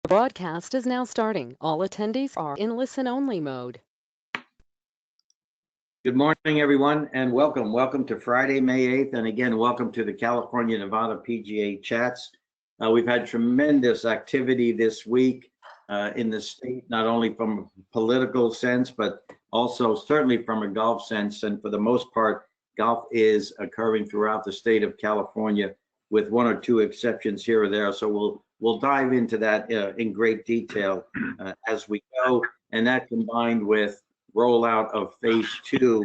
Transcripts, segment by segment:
Broadcast is now starting. All attendees are in listen-only mode. Good morning, everyone, and welcome. Welcome to Friday, May 8th, and again, welcome to the California-Nevada PGA Chats. We've had tremendous activity this week in the state, not only from a political sense, but also certainly from a golf sense. And for the most part, golf is occurring throughout the state of California, with one or two exceptions here or there. So we'll dive into that in great detail as we go, and that combined with rollout of phase 2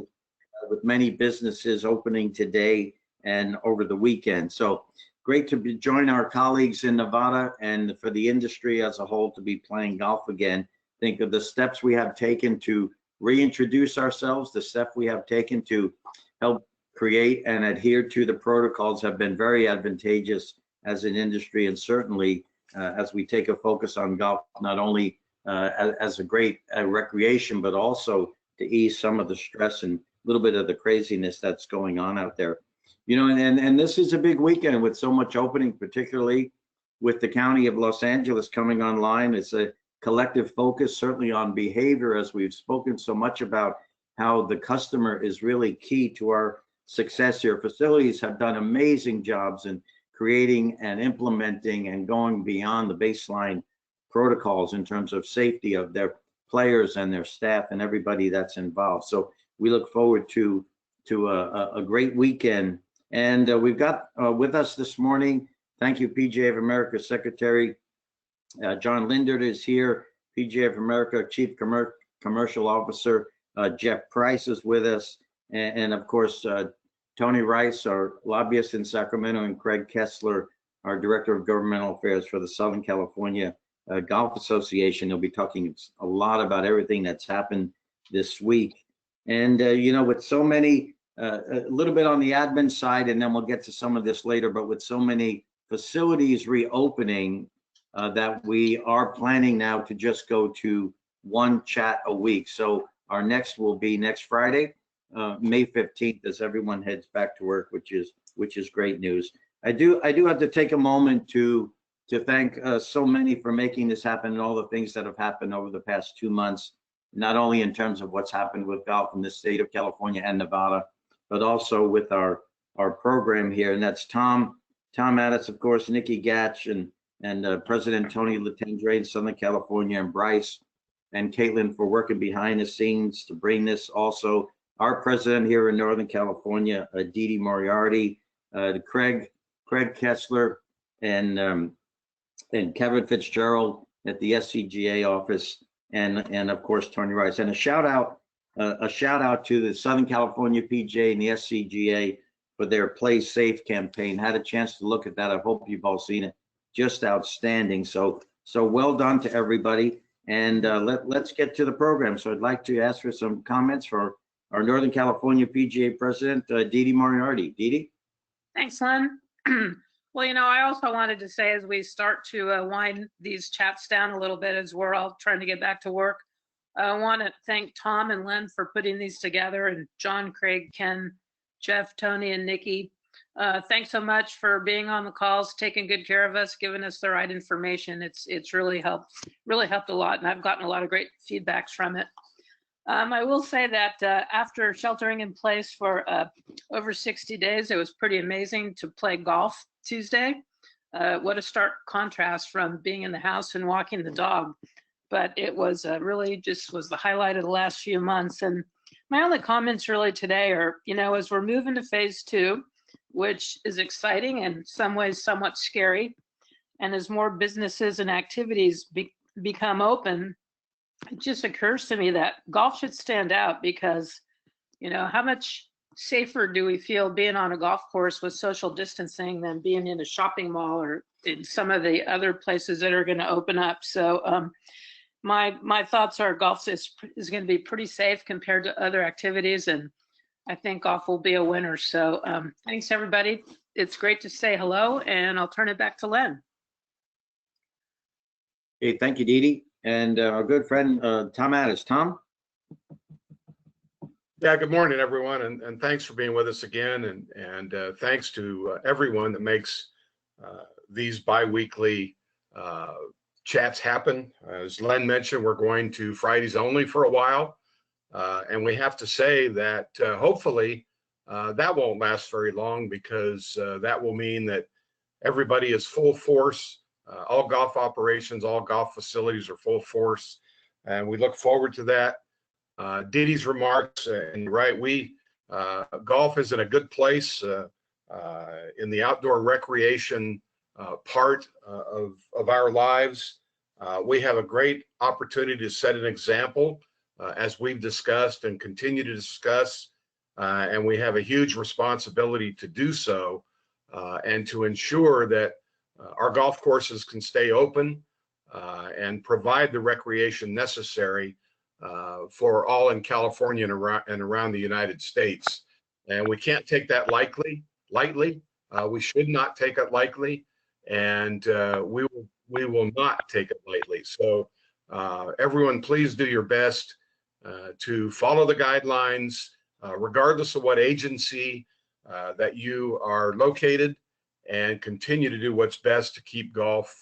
with many businesses opening today and over the weekend. So great to join our colleagues in Nevada and for the industry as a whole to be playing golf again. Think of the steps we have taken to reintroduce ourselves, the step we have taken to help create and adhere to the protocols have been very advantageous as an industry, and certainly as we take a focus on golf, not only as a great recreation, but also to ease some of the stress and a little bit of the craziness that's going on out there. You know, and this is a big weekend with so much opening, particularly with the County of Los Angeles coming online. It's a collective focus, certainly on behavior, as we've spoken so much about how the customer is really key to our success here. Facilities have done amazing jobs in creating and implementing and going beyond the baseline protocols in terms of safety of their players and their staff and everybody that's involved. So we look forward to a great weekend. And we've got with us this morning, thank you, PGA of America Secretary John Lindert is here. PGA of America Chief Commercial Officer Jeff Price is with us, and of course Tony Rice, our lobbyist in Sacramento, and Craig Kessler, our Director of Governmental Affairs for the Southern California Golf Association. He'll be talking a lot about everything that's happened this week. And you know, with so many, a little bit on the admin side, and then we'll get to some of this later, but with so many facilities reopening, that we are planning now to just go to one chat a week. So our next will be next Friday, May 15th, as everyone heads back to work, which is great news. I do have to take a moment to thank so many for making this happen, and all the things that have happened over the past 2 months, not only in terms of what's happened with golf in the state of California and Nevada, but also with our program here. And that's Tom Addis, of course, Nicky Gatch, and President Tony Latendre in Southern California, and Bryce and Caitlin for working behind the scenes to bring this. Also, our president here in Northern California, Didi Moriarty, Craig Kessler, and Kevin Fitzgerald at the SCGA office, and of course Tony Rice. And a shout out to the Southern California PGA and the SCGA for their Play Safe campaign. Had a chance to look at that. I hope you've all seen it. Just outstanding. So well done to everybody. And let's get to the program. So I'd like to ask for some comments for our Northern California PGA president, Didi Moriarty. Didi? Thanks, Len. Well, you know, I also wanted to say, as we start to wind these chats down a little bit, as we're all trying to get back to work, I want to thank Tom and Len for putting these together, and John, Craig, Ken, Jeff, Tony, and Nikki. Thanks so much for being on the calls, taking good care of us, giving us the right information. It's really helped a lot, and I've gotten a lot of great feedbacks from it. I will say that after sheltering in place for over 60 days, it was pretty amazing to play golf Tuesday. What a stark contrast from being in the house and walking the dog. But it was really just was the highlight of the last few months. And my only comments really today are, you know, as we're moving to phase 2, which is exciting and in some ways somewhat scary, and as more businesses and activities become open, it just occurs to me that golf should stand out, because, you know, how much safer do we feel being on a golf course with social distancing than being in a shopping mall or in some of the other places that are going to open up? So my thoughts are golf is going to be pretty safe compared to other activities, and I think golf will be a winner. So thanks, everybody. It's great to say hello, and I'll turn it back to Len. Hey, thank you, Didi. And our good friend, Tom Addis. Tom? Yeah, good morning, everyone, and thanks for being with us again, and thanks to everyone that makes these bi-weekly chats happen. As Len mentioned, we're going to Fridays only for a while. And we have to say that hopefully that won't last very long, because that will mean that everybody is full force. All golf operations, all golf facilities are full force. And we look forward to that. Didi's remarks, and you're right, golf is in a good place in the outdoor recreation part of our lives. We have a great opportunity to set an example, as we've discussed and continue to discuss, and we have a huge responsibility to do so, and to ensure that our golf courses can stay open and provide the recreation necessary for all in California and around the United States. And we can't take that lightly. We should not take it lightly, and we will not take it lightly. So everyone, please do your best to follow the guidelines, regardless of what agency that you are located, and continue to do what's best to keep golf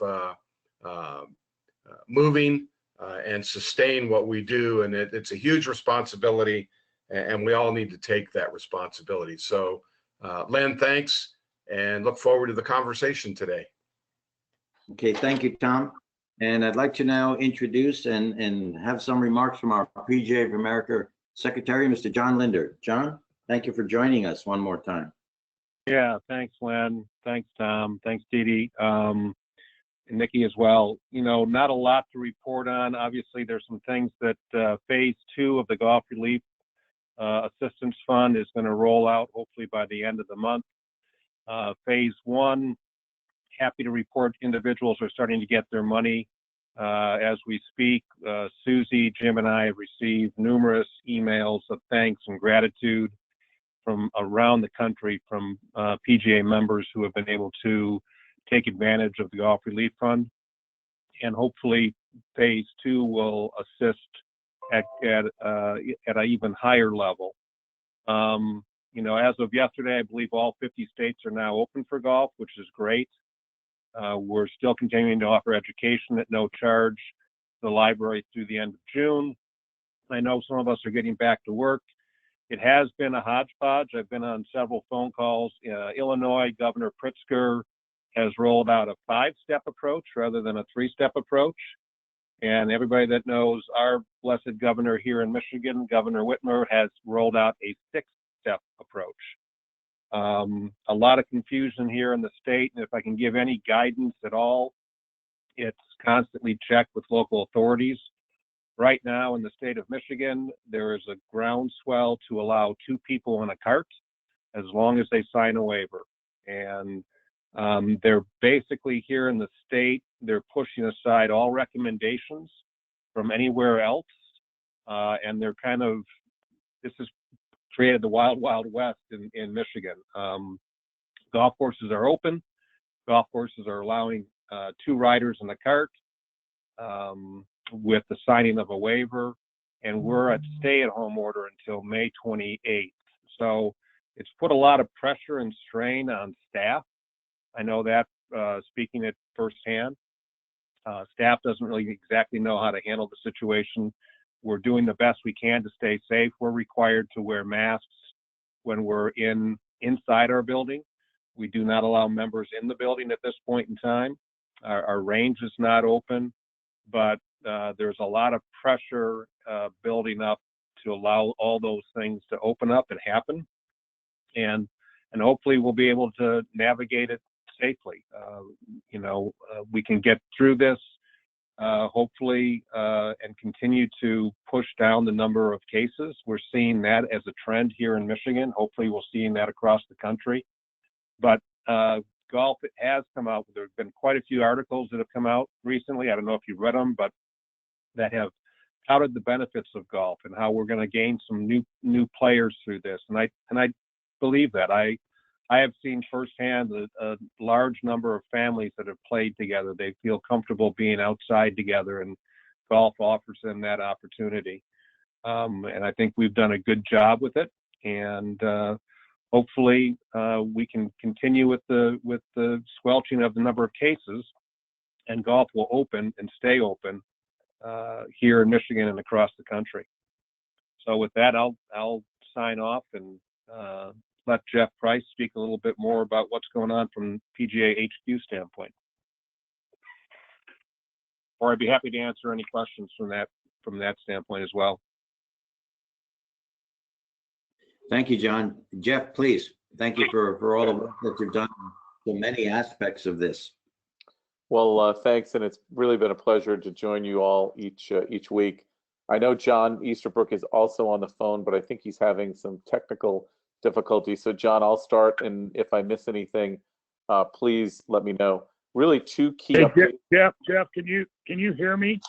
moving and sustain what we do. And it's a huge responsibility, and we all need to take that responsibility. So Len, thanks, and look forward to the conversation today. Okay, thank you, Tom. And I'd like to now introduce and have some remarks from our PGA of America Secretary, Mr. John Linder. John, thank you for joining us one more time. Yeah, thanks, Len. Thanks, Tom. Thanks, Didi. And Nicky as well. You know, not a lot to report on. Obviously, there's some things that phase 2 of the Golf Relief Assistance Fund is going to roll out, hopefully by the end of the month. Phase 1, happy to report individuals are starting to get their money as we speak. Susie, Jim, and I have received numerous emails of thanks and gratitude from around the country from PGA members who have been able to take advantage of the Golf Relief Fund. And hopefully phase 2 will assist at an even higher level. You know, as of yesterday, I believe all 50 states are now open for golf, which is great. We're still continuing to offer education at no charge to the library through the end of June. I know some of us are getting back to work. It has been a hodgepodge. I've been on several phone calls. Illinois Governor Pritzker has rolled out a 5-step approach rather than a 3-step approach. And everybody that knows our blessed governor here in Michigan, Governor Whitmer, has rolled out a 6-step approach. A lot of confusion here in the state, and if I can give any guidance at all, it's constantly checked with local authorities. Right now in the state of Michigan, there is a groundswell to allow 2 people in a cart as long as they sign a waiver. And they're basically here in the state, they're pushing aside all recommendations from anywhere else. And they're kind of, this has created the wild, wild west in Michigan. Golf courses are open. Golf courses are allowing 2 riders in the cart with the signing of a waiver. And we're at stay-at-home order until May 28th. So it's put a lot of pressure and strain on staff. I know that speaking it firsthand. Staff doesn't really exactly know how to handle the situation. We're doing the best we can to stay safe. We're required to wear masks when we're inside our building. We do not allow members in the building at this point in time. Our range is not open, but there's a lot of pressure building up to allow all those things to open up and happen. And hopefully we'll be able to navigate it safely. We can get through this, hopefully, and continue to push down the number of cases. We're seeing that as a trend here in Michigan. Hopefully we'll see that across the country. But golf has come out. There have been quite a few articles that have come out recently. I don't know if you've read them, but that have touted the benefits of golf and how we're going to gain some new players through this. And I believe that. I have seen firsthand a large number of families that have played together. They feel comfortable being outside together, and golf offers them that opportunity. And I think we've done a good job with it. And hopefully we can continue with the squelching of the number of cases and golf will open and stay open here in Michigan and across the country. So with that, I'll sign off and let Jeff Price speak a little bit more about what's going on from PGA HQ standpoint. Or I'd be happy to answer any questions from that standpoint as well. Thank you, John. Jeff, please. Thank you for all the work that you've done in many aspects of this. Well, thanks, and it's really been a pleasure to join you all each week. I know John Easterbrook is also on the phone, but I think he's having some technical difficulties. So, John, I'll start, and if I miss anything, please let me know. Really, two key updates. Jeff, can you hear me?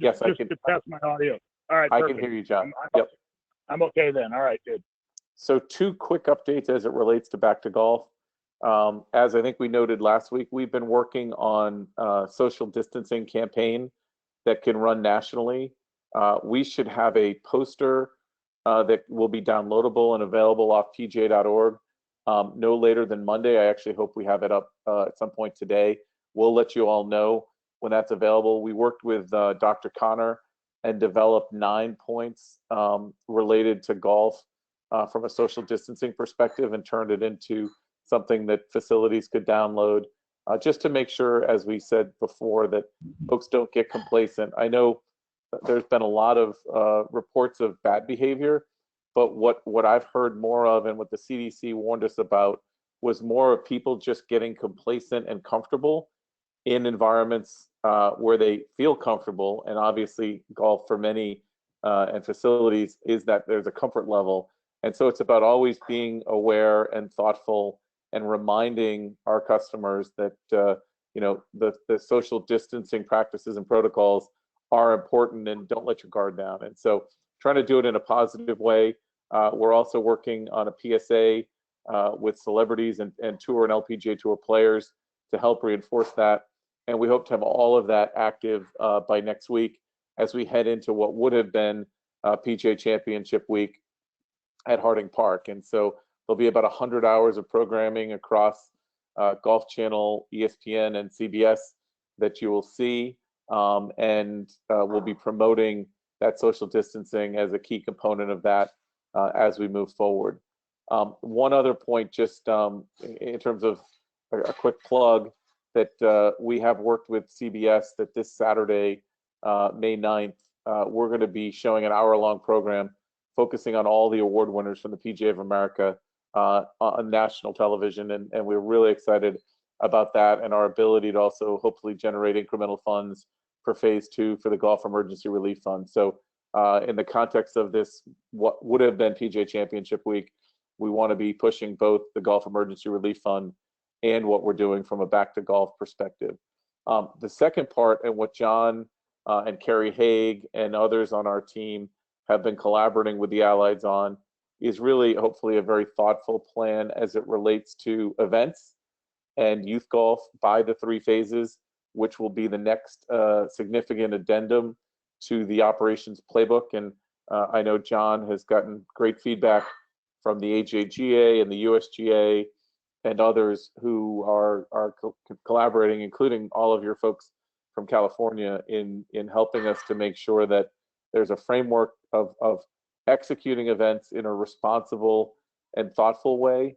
Yes, I can. Just to test my audio. All right, I perfect. can hear you, John. Yep. I'm okay then. All right, good. So, two quick updates as it relates to Back to Golf. As I think we noted last week, we've been working on a social distancing campaign that can run nationally. We should have a poster that will be downloadable and available off pga.org no later than Monday. I actually hope we have it up at some point today. We'll let you all know when that's available. We worked with Dr. Connor and developed 9 points related to golf from a social distancing perspective and turned it into something that facilities could download just to make sure, as we said before, that folks don't get complacent. I know there's been a lot of reports of bad behavior, but what I've heard more of and what the CDC warned us about was more of people just getting complacent and comfortable in environments where they feel comfortable. And obviously golf for many and facilities is that there's a comfort level. And so it's about always being aware and thoughtful and reminding our customers that the social distancing practices and protocols are important, and don't let your guard down. And so trying to do it in a positive way. We're also working on a PSA with celebrities and tour and LPGA Tour players to help reinforce that. And we hope to have all of that active by next week as we head into what would have been PGA Championship week at Harding Park. And so there'll be about 100 hours of programming across Golf Channel, ESPN, and CBS that you will see. And we'll be promoting that social distancing as a key component of that as we move forward. One other point, just in terms of a quick plug, that we have worked with CBS that this Saturday, May 9th, we're going to be showing an hour-long program focusing on all the award winners from the PGA of America on national television. And we're really excited about that and our ability to also hopefully generate incremental funds for phase 2 for the Golf Emergency Relief Fund. So in the context of this, what would have been PGA Championship week, we want to be pushing both the Golf Emergency Relief Fund and what we're doing from a back to golf perspective. The second part, and what John and Kerry Haig and others on our team have been collaborating with the Allieds on, is really hopefully a very thoughtful plan as it relates to events and youth golf by the 3 phases, which will be the next significant addendum to the operations playbook. And I know John has gotten great feedback from the AJGA and the USGA and others who are collaborating, including all of your folks from California, in helping us to make sure that there's a framework of executing events in a responsible and thoughtful way,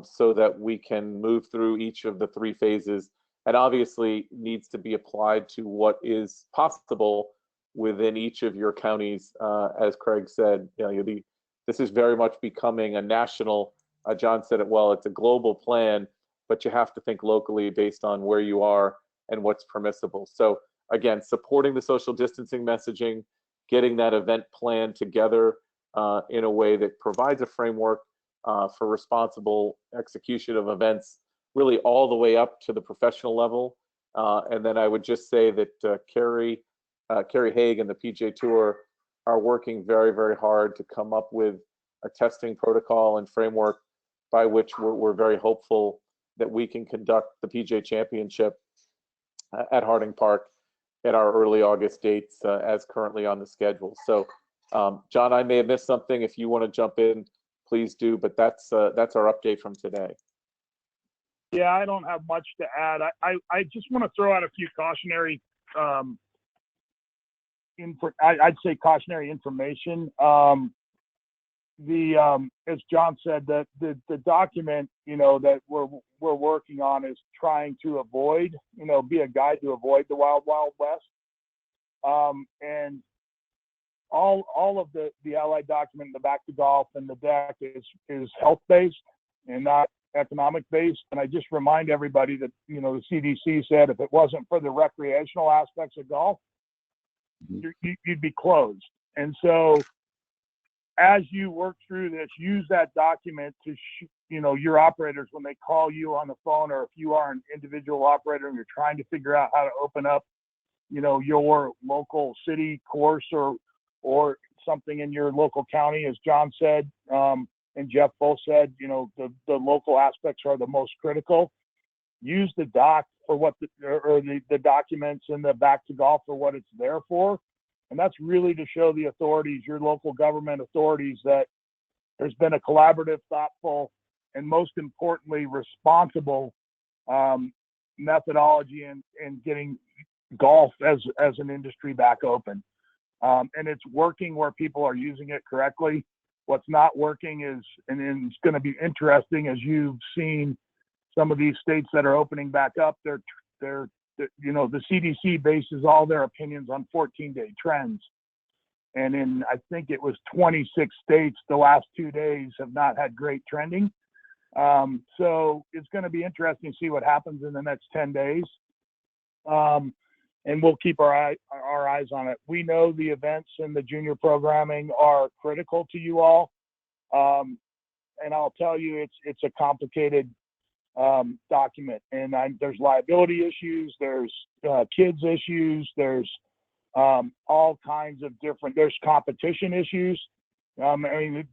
so that we can move through each of the 3 phases, and obviously needs to be applied to what is possible within each of your counties. As Craig said, this is very much becoming a national, John said it well, it's a global plan, but you have to think locally based on where you are and what's permissible. So again, supporting the social distancing messaging, getting that event plan together in a way that provides a framework for responsible execution of events, really all the way up to the professional level. And then I would just say that Kerry Haig and the PGA Tour are working very, very hard to come up with a testing protocol and framework by which we're very hopeful that we can conduct the PGA Championship at Harding Park at our early August dates as currently on the schedule. So John, I may have missed something. If you want to jump in, please do, but that's our update from today. Yeah, I don't have much to add. I just want to throw out a few cautionary, I'd say cautionary information. As John said, the document, that we're working on is trying to avoid, be a guide to avoid the wild west. And all of the allied document in the back to golf and the deck is health based and not economic based. And I just remind everybody that, the CDC said if it wasn't for the recreational aspects of golf, you'd be closed. And so as you work through this, use that document to, your operators when they call you on the phone, or if you are an individual operator and you're trying to figure out how to open up, your local city course or something in your local county, as John said, and Jeff both said, the local aspects are the most critical. Use the doc for what the documents in the back to golf for what it's there for. And that's really to show the authorities, your local government authorities, that there's been a collaborative, thoughtful, and most importantly, responsible methodology in getting golf as an industry back open. And it's working where people are using it correctly. What's not working is, and it's going to be interesting as you've seen some of these states that are opening back up, the CDC bases all their opinions on 14-day trends. And in, I think it was 26 states, the last 2 days have not had great trending. So it's going to be interesting to see what happens in the next 10 days. And we'll keep our eyes on it. We know the events and the junior programming are critical to you all. And I'll tell you, it's a complicated document, and there's liability issues, there's kids issues, there's all kinds of there's competition issues. I mean,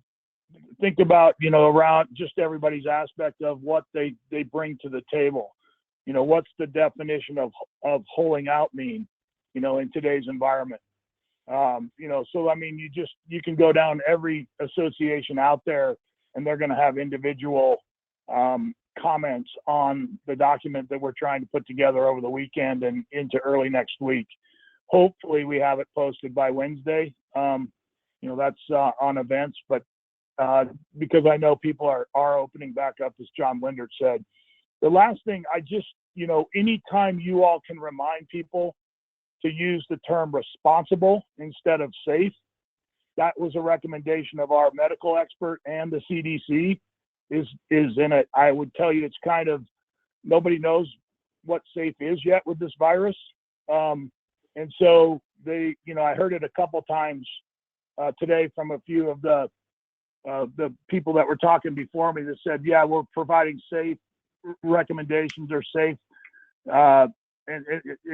think about, around just everybody's aspect of what they bring to the table. What's the definition of holing out mean, in today's environment? So, I mean, you can go down every association out there and they're going to have individual comments on the document that we're trying to put together over the weekend and into early next week. Hopefully we have it posted by Wednesday. That's on events, but because I know people are opening back up, as John Lindert said. The last thing, anytime you all can remind people to use the term responsible instead of safe, that was a recommendation of our medical expert and the CDC is in it. I would tell you, it's kind of, nobody knows what safe is yet with this virus. And so I heard it a couple times today from a few of the people that were talking before me that said, yeah, we're providing safe recommendations are safe, and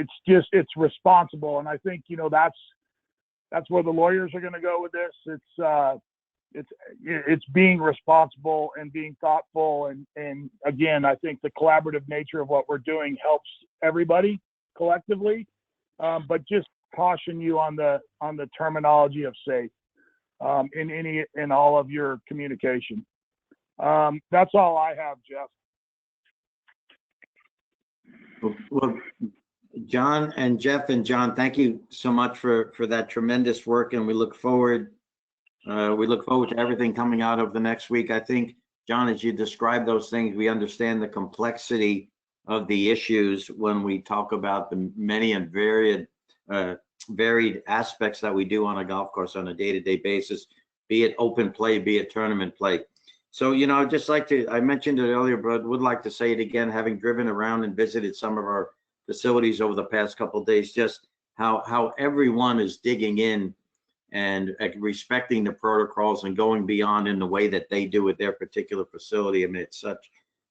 it's responsible. And I think that's where the lawyers are going to go with this. It's being responsible and being thoughtful, and again, I think the collaborative nature of what we're doing helps everybody collectively, but just caution you on the terminology of safe in all of your communication. That's all I have, Jeff. Well, John and Jeff and John, thank you so much for that tremendous work, and we look forward to everything coming out of the next week. I think, John, as you describe those things, we understand the complexity of the issues when we talk about the many and varied aspects that we do on a golf course on a day-to-day basis, be it open play, be it tournament play. So, I'd just like to, I mentioned it earlier, but would like to say it again, having driven around and visited some of our facilities over the past couple of days, just how everyone is digging in and respecting the protocols and going beyond in the way that they do with their particular facility. I mean,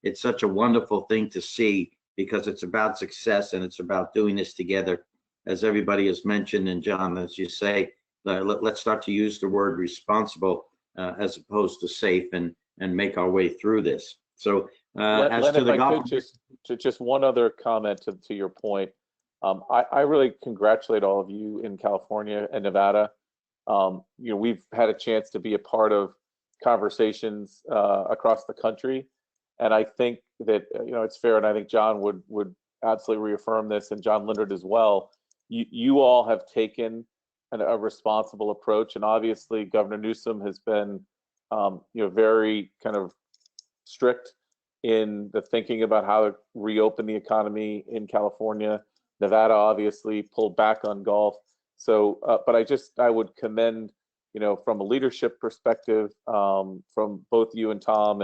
it's such a wonderful thing to see, because it's about success and it's about doing this together, as everybody has mentioned. And John, as you say, let's start to use the word responsible as opposed to safe, and make our way through this. So as to the golf, just one other comment to your point. I really congratulate all of you in California and Nevada. We've had a chance to be a part of conversations across the country, And I think that, it's fair, and I think John would absolutely reaffirm this, and John Lindert as well. You all have taken a responsible approach, and obviously Governor Newsom has been, very kind of strict in the thinking about how to reopen the economy in California. Nevada obviously pulled back on golf. So, but I would commend, from a leadership perspective, from both you and Tom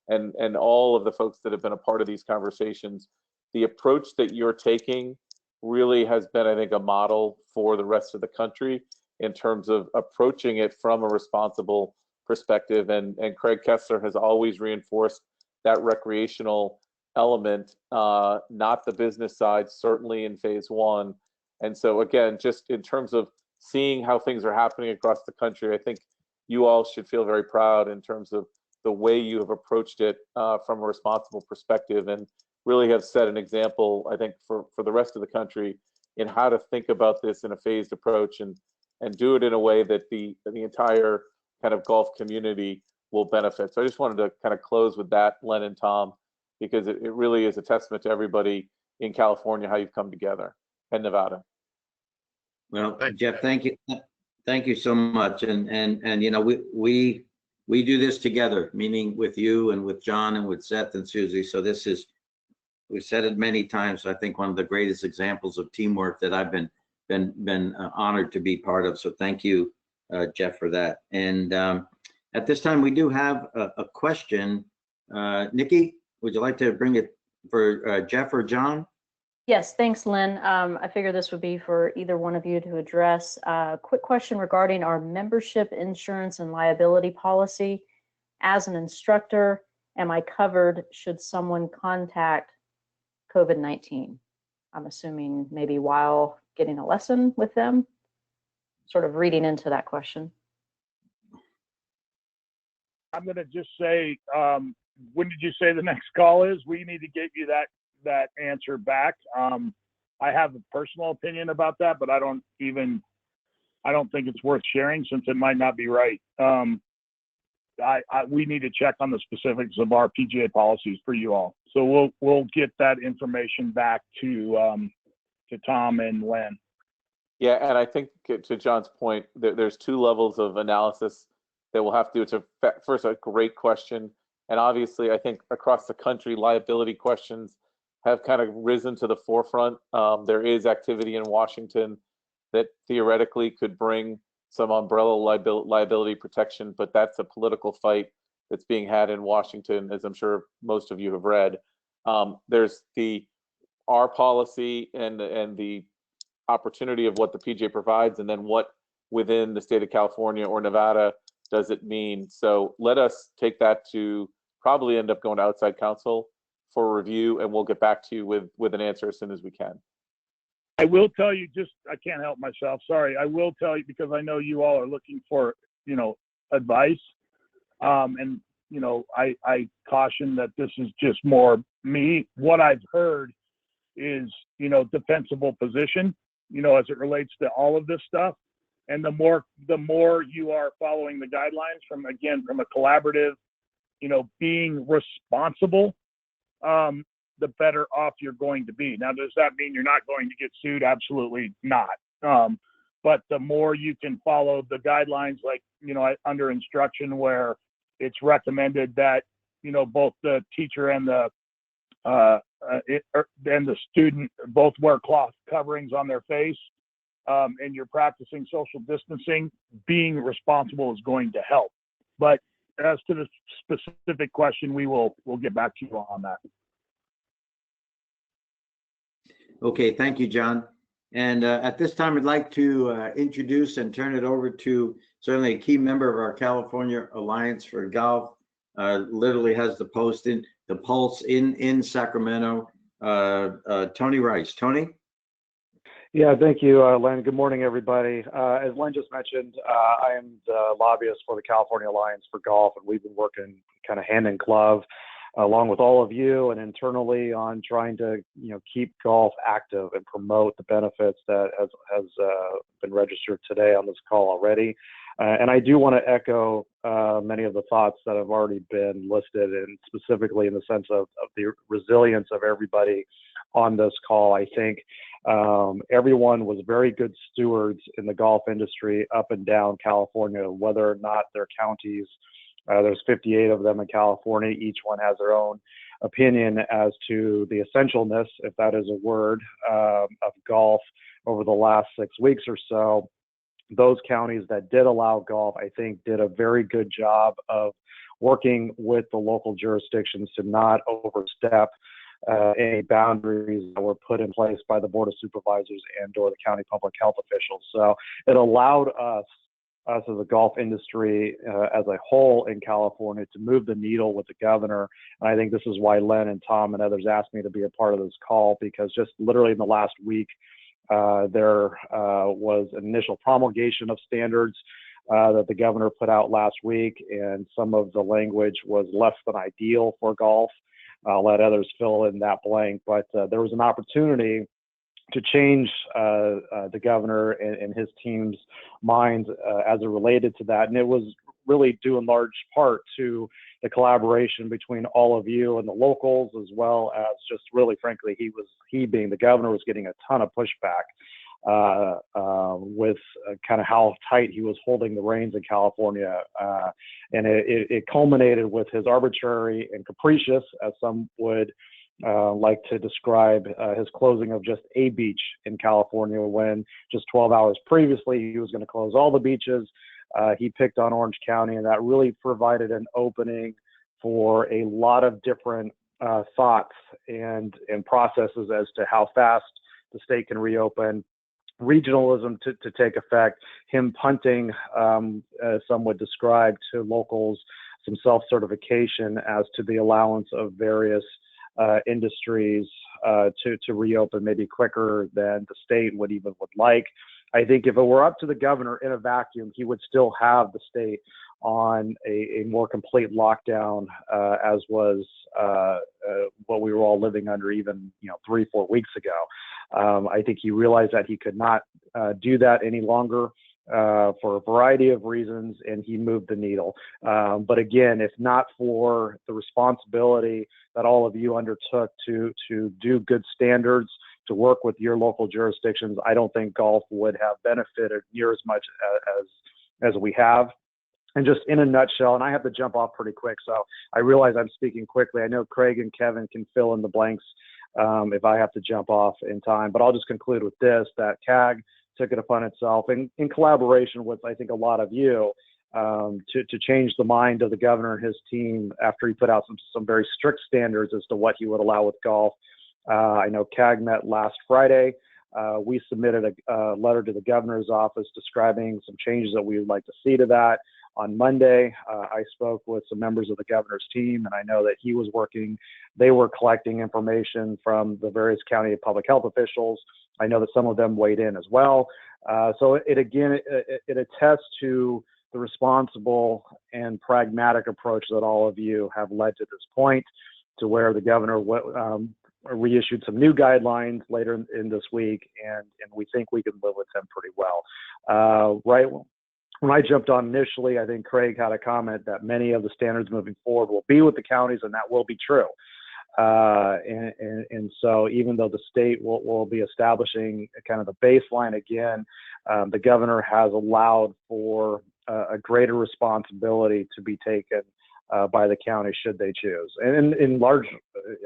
and all of the folks that have been a part of these conversations, the approach that you're taking really has been, I think, a model for the rest of the country in terms of approaching it from a responsible perspective. And Craig Kessler has always reinforced that recreational element, not the business side, certainly in phase one. And so again, just in terms of seeing how things are happening across the country, I think you all should feel very proud in terms of the way you have approached it from a responsible perspective, and really have set an example, I think, for the rest of the country in how to think about this in a phased approach and do it in a way that the entire kind of golf community will benefit. So I just wanted to kind of close with that, Len and Tom, because it really is a testament to everybody in California how you've come together, and Nevada. Well, Jeff, thank you. Thank you so much. And we do this together, meaning with you and with John and with Seth and Susie. So this is, we've said it many times, I think one of the greatest examples of teamwork that I've been honored to be part of. So thank you, Jeff, for that. And at this time, we do have a question. Nikki, would you like to bring it for Jeff or John? Yes, thanks, Lynn. I figure this would be for either one of you to address. Quick question regarding our membership insurance and liability policy. As an instructor, am I covered should someone contact COVID-19? I'm assuming maybe while getting a lesson with them, sort of reading into that question. I'm going to just say, when did you say the next call is? We need to get you that answer back. I have a personal opinion about that, but I don't think it's worth sharing since it might not be right. We need to check on the specifics of our PGA policies for you all. So we'll get that information back to Tom and Len. Yeah, and I think to John's point, there's two levels of analysis that we'll have to do. It's first a great question, and obviously I think across the country liability questions have kind of risen to the forefront. There is activity in Washington that theoretically could bring some umbrella liability protection, but that's a political fight that's being had in Washington, as I'm sure most of you have read. There's our policy and the opportunity of what the PGA provides, and then what within the state of California or Nevada does it mean. So let us take that to probably end up going to outside counsel for review, and we'll get back to you with an answer as soon as we can. I will tell you, I can't help myself. Sorry. I will tell you, because I know you all are looking for, advice. And, I caution that this is just more me. What I've heard is, defensible position, as it relates to all of this stuff. And the more you are following the guidelines from a collaborative, being responsible, the better off you're going to be. Now, does that mean you're not going to get sued? Absolutely not. But the more you can follow the guidelines, like, under instruction, where it's recommended that, both the teacher and the student both wear cloth coverings on their face, and you're practicing social distancing, being responsible is going to help. But as to the specific question, we'll get back to you on that. Okay, thank you, John. And at this time, I'd like to introduce and turn it over to certainly a key member of our California Alliance for Golf. Literally has the pulse in Sacramento. Tony Rice. Tony? Yeah, thank you, Len. Good morning, everybody. As Len just mentioned, I am the lobbyist for the California Alliance for Golf, and we've been working kind of hand in glove along with all of you and internally on trying to, keep golf active and promote the benefits that has been registered today on this call already. And I do want to echo many of the thoughts that have already been listed, and specifically in the sense of the resilience of everybody on this call. I think everyone was very good stewards in the golf industry up and down California, whether or not their counties, there's 58 of them in California, each one has their own opinion as to the essentialness, if that is a word, of golf over the last 6 weeks or so. Those counties that did allow golf, I think, did a very good job of working with the local jurisdictions to not overstep any boundaries that were put in place by the Board of Supervisors and or the county public health officials. So it allowed us as a golf industry as a whole in California to move the needle with the governor. And I think this is why Len and Tom and others asked me to be a part of this call, because just literally in the last week, there was an initial promulgation of standards that the governor put out last week, and some of the language was less than ideal for golf. I'll let others fill in that blank, but there was an opportunity to change the governor and his team's minds as it related to that. And it was really due in large part to the collaboration between all of you and the locals, as well as just really, frankly, he being the governor was getting a ton of pushback with kind of how tight he was holding the reins in California. And it culminated with his arbitrary and capricious, as some would like to describe, his closing of just a beach in California, when just 12 hours previously he was going to close all the beaches. He picked on Orange County, and that really provided an opening for a lot of different thoughts and processes as to how fast the state can reopen, regionalism to take effect, him punting, as some would describe to locals, some self-certification as to the allowance of various industries to reopen maybe quicker than the state would like. I think if it were up to the governor in a vacuum, he would still have the state on a more complete lockdown, as was what we were all living under even 3-4 weeks ago. I think he realized that he could not do that any longer for a variety of reasons, and he moved the needle. But again, if not for the responsibility that all of you undertook to do good standards, to work with your local jurisdictions, I don't think golf would have benefited near as much as we have. And just in a nutshell, and I have to jump off pretty quick, so I realize I'm speaking quickly. I know Craig and Kevin can fill in the blanks if I have to jump off in time, but I'll just conclude with this, that CAG took it upon itself in collaboration with, I think, a lot of you to change the mind of the governor and his team after he put out some very strict standards as to what he would allow with golf. I know CAG met last Friday. We submitted a letter to the governor's office describing some changes that we would like to see to that. On Monday, I spoke with some members of the governor's team, and I know that they were collecting information from the various county public health officials. I know that some of them weighed in as well. So it attests to the responsible and pragmatic approach that all of you have led to this point, to where the governor reissued some new guidelines later in this week, and we think we can live with them pretty well. Right when I jumped on initially, I think Craig had a comment that many of the standards moving forward will be with the counties, and that will be true. And so even though the state will be establishing kind of the baseline again, the governor has allowed for a greater responsibility to be taken by the county should they choose. And in large,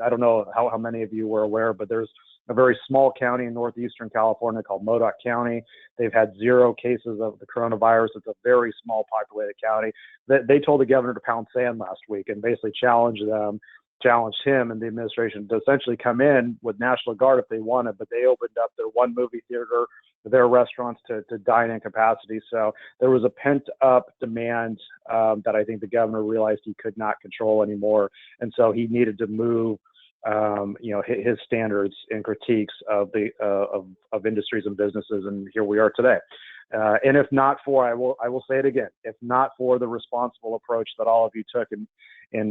I don't know how many of you were aware, but there's a very small county in northeastern California called Modoc County. They've had 0 cases of the coronavirus. It's a very small populated county. They told the governor to pound sand last week and basically challenged him and the administration to essentially come in with National Guard if they wanted, but they opened up their one movie theater, their restaurants to dine-in capacity. So there was a pent-up demand that I think the governor realized he could not control anymore, and so he needed to move his standards and critiques of the of industries and businesses, and here we are today. And if not for, I will say it again, if not for the responsible approach that all of you took in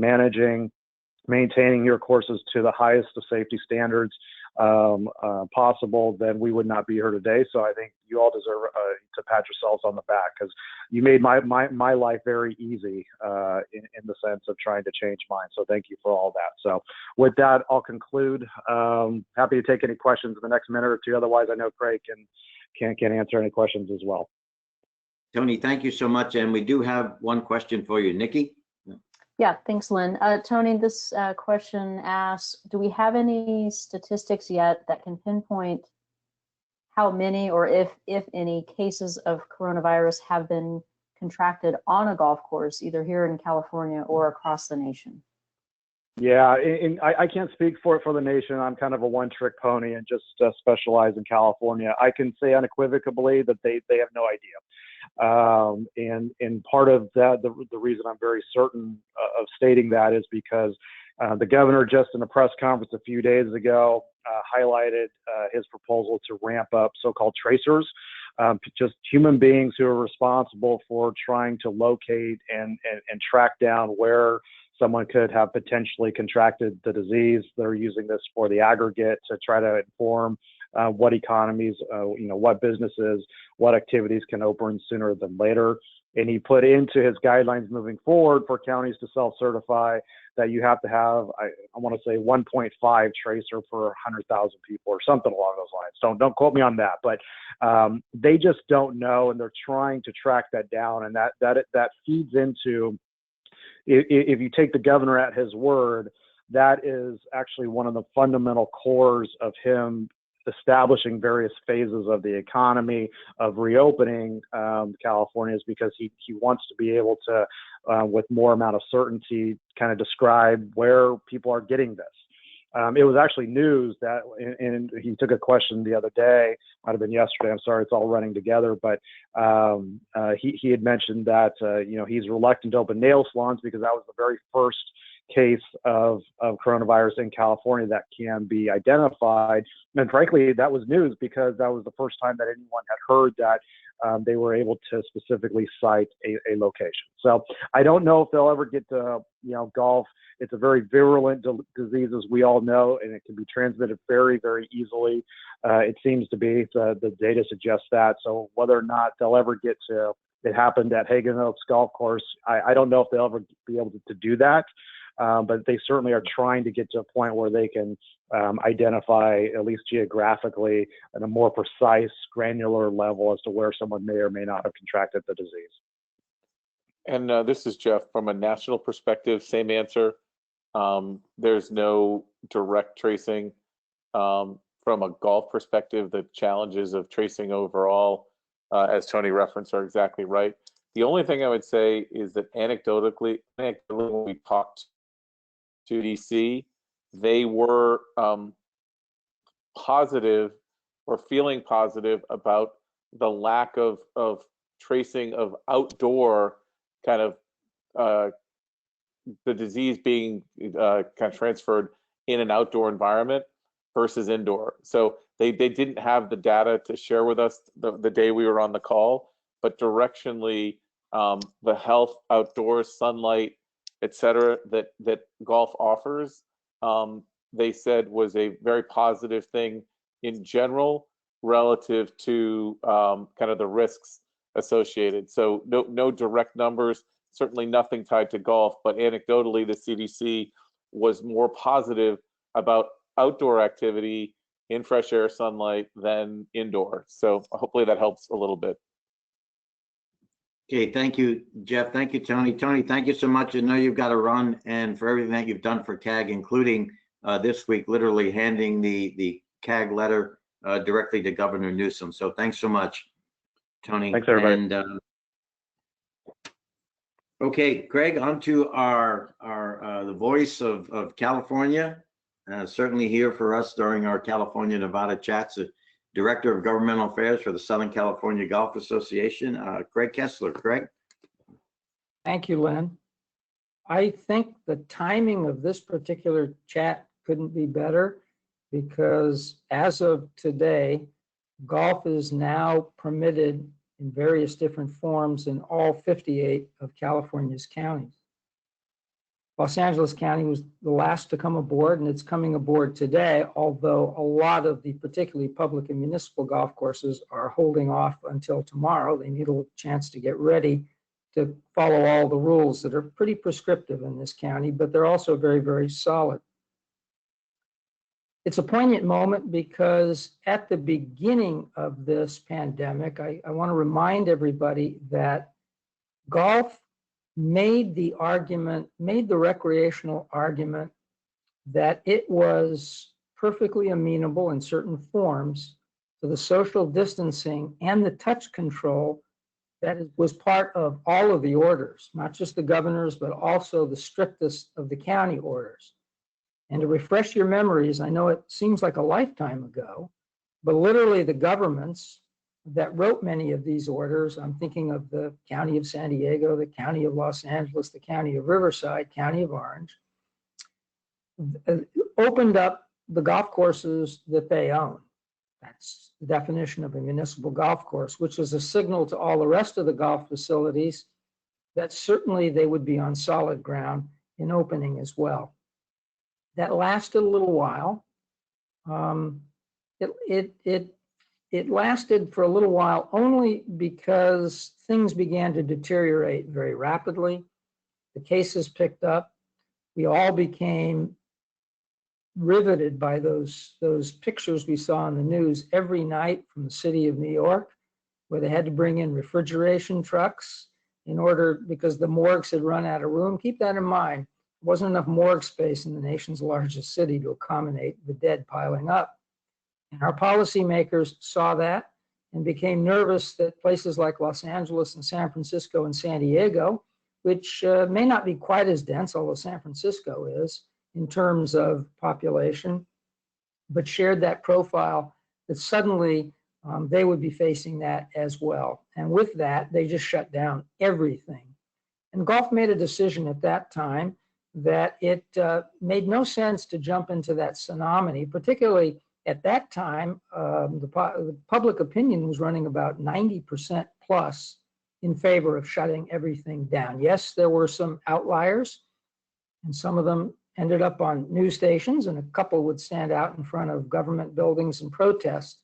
maintaining your courses to the highest of safety standards, possible, then we would not be here today. So I think you all deserve to pat yourselves on the back, because you made my life very easy in the sense of trying to change mine. So thank you for all that. So with that, I'll conclude. Happy to take any questions in the next minute or two. Otherwise, I know Craig can answer any questions as well. Tony, thank you so much. And we do have one question for you, Nikki. Yeah, thanks, Lynn. Tony, this question asks, do we have any statistics yet that can pinpoint how many or if any cases of coronavirus have been contracted on a golf course, either here in California or across the nation? Yeah, I can't speak for the nation. I'm kind of a one-trick pony and just specialize in California. I can say unequivocally that they have no idea. And part of that, the reason I'm very certain of stating that is because the governor just in a press conference a few days ago highlighted his proposal to ramp up so-called tracers, just human beings who are responsible for trying to locate and track down where someone could have potentially contracted the disease. They're using this for the aggregate to try to inform what economies, what businesses, what activities can open sooner than later. And he put into his guidelines moving forward for counties to self-certify that you have to have, I want to say 1.5 tracer per 100,000 people or something along those lines. Don't quote me on that, but they just don't know, and they're trying to track that down. And that feeds into, if you take the governor at his word, that is actually one of the fundamental cores of him establishing various phases of the economy, of reopening California, is because he wants to be able to, with more amount of certainty, kind of describe where people are getting this. It was actually news that, and he took a question the other day, might have been yesterday, I'm sorry, it's all running together, but he had mentioned that, he's reluctant to open nail salons because that was the very first case of coronavirus in California that can be identified. And frankly, that was news because that was the first time that anyone had heard that they were able to specifically cite a location. So I don't know if they'll ever get to, golf. It's a very virulent disease, as we all know, and it can be transmitted very, very easily. It seems to be, the data suggests that. So whether or not they'll ever get to, it happened at Hagen Oaks Golf Course, I don't know if they'll ever be able to do that. But they certainly are trying to get to a point where they can identify, at least geographically, at a more precise, granular level as to where someone may or may not have contracted the disease. And this is Jeff. From a national perspective, same answer. There's no direct tracing. From a golf perspective, the challenges of tracing overall, as Tony referenced, are exactly right. The only thing I would say is that anecdotally when we talked to DC, they were positive or feeling positive about the lack of tracing of outdoor kind of the disease being kind of transferred in an outdoor environment versus indoor. So they didn't have the data to share with us the day we were on the call, but directionally the health, outdoors, sunlight, etc., that golf offers, they said was a very positive thing in general relative to kind of the risks associated. So no direct numbers, certainly nothing tied to golf, but anecdotally, the CDC was more positive about outdoor activity in fresh air, sunlight than indoor. So hopefully that helps a little bit. Okay, thank you, Jeff. Thank you, Tony. Tony, thank you so much. I know you've got to run, and for everything that you've done for CAG, including this week, literally handing the CAG letter directly to Governor Newsom. So thanks so much, Tony. Thanks, everybody. And okay, Craig, on to our the voice of California, certainly here for us during our California Nevada chats. Director of Governmental Affairs for the Southern California Golf Association, Craig Kessler. Craig. Thank you, Lynn. I think the timing of this particular chat couldn't be better because as of today, golf is now permitted in various different forms in all 58 of California's counties. Los Angeles County was the last to come aboard, and it's coming aboard today, although a lot of the particularly public and municipal golf courses are holding off until tomorrow. They need a chance to get ready to follow all the rules that are pretty prescriptive in this county, but they're also very, very solid. It's a poignant moment because at the beginning of this pandemic, I want to remind everybody that golf made the recreational argument that it was perfectly amenable in certain forms to the social distancing and the touch control that was part of all of the orders, not just the governor's, but also the strictest of the county orders. And to refresh your memories, I know it seems like a lifetime ago, but literally the governments that wrote many of these orders, I'm thinking of the County of San Diego, the County of Los Angeles, the County of Riverside, County of Orange, opened up the golf courses that they own. That's the definition of a municipal golf course, which is a signal to all the rest of the golf facilities that certainly they would be on solid ground in opening as well. That lasted a little while. It lasted for a little while only because things began to deteriorate very rapidly. The cases picked up. We all became riveted by those pictures we saw in the news every night from the city of New York, where they had to bring in refrigeration trucks in order, because the morgues had run out of room. Keep that in mind. There wasn't enough morgue space in the nation's largest city to accommodate the dead piling up. And our policymakers saw that and became nervous that places like Los Angeles and San Francisco and San Diego, which may not be quite as dense, although San Francisco is in terms of population, but shared that profile, that suddenly they would be facing that as well. And with that, they just shut down everything. And golf made a decision at that time that it made no sense to jump into that tsunami, particularly at that time, the public opinion was running about 90% plus in favor of shutting everything down. Yes, there were some outliers, and some of them ended up on news stations, and a couple would stand out in front of government buildings and protest.